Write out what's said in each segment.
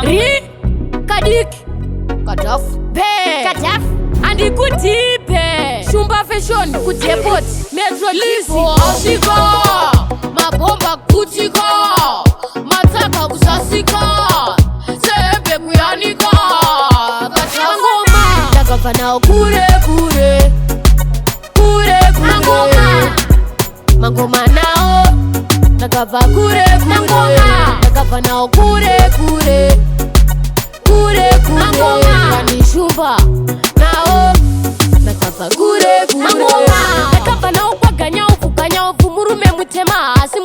Ri Kadik Kadaf Pe Kadaf Andi Kutipe Shumba Fashion Kutepot Metro Lipo Ashiko Mabomba Kutiko Mataka Kusasika Sebe Kuyanika Katangoma Takafana Kure Kure Kure Kure Mangoma nao Nakava Kure Kure Nakava nao Kure Kure Kure Kure Kani Shumba nao Nakava Kure Kure Nakava nao kwa ganya ufu murume mutema asi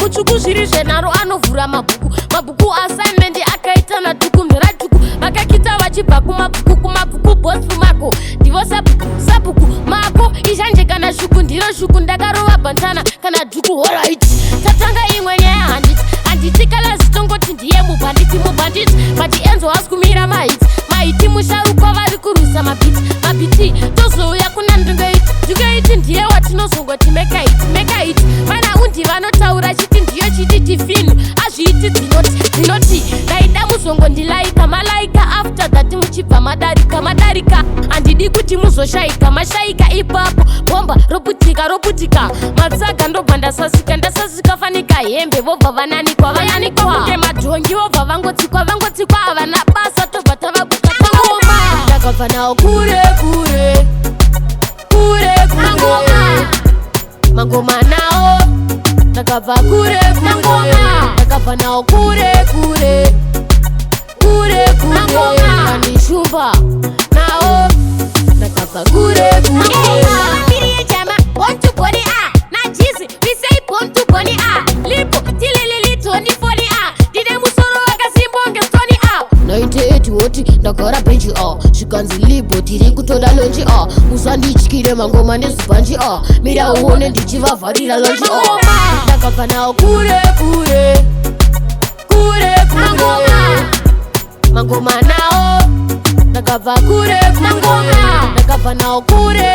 muchuku shirishe naro anovura mabuku assignment akaita na tuku mdera tuku makakita wachipa kumabuku boss mako divo sabuku mako ishanje kana shuku ndiro shuku ndakarova bantana kana duku alright tatanga imwenye handiti kala zitongoti ndiye mubanditi but enzo askumira maiti musharuko vari kurusa mabiti tozouya kuna ndungaiti ndiye watinozongoti make it mana undi vanotaura chiti ndiyo chiti tifinu azviiti dzinoti ndaida muzongo ndilaika malaika after that muchibva madarika handidi kuti muzoshaika mashaika ipapo bomba roputika matsaga ndobva ndasasika fanika hembe vobva vananikwa ke madhongi vobva vangotsikwa havana basa tobva tavakukatangoma ndakabva nawo kure mangoma nao nakabva kure nakabva nawo kure kani shumba nao nakabva kure born to body na jizi we say born to body lipo tililili toni foni dide musoro wakasimbonge stoni 98 woti ndagara benchi zvikanzi lipo tiri kutoda lonji usandityire mangoma nezibhanji mira uone ndichivavharira lonji ndakabva nawo kure mangoma nao ndakabva kure ndakabva nawo kure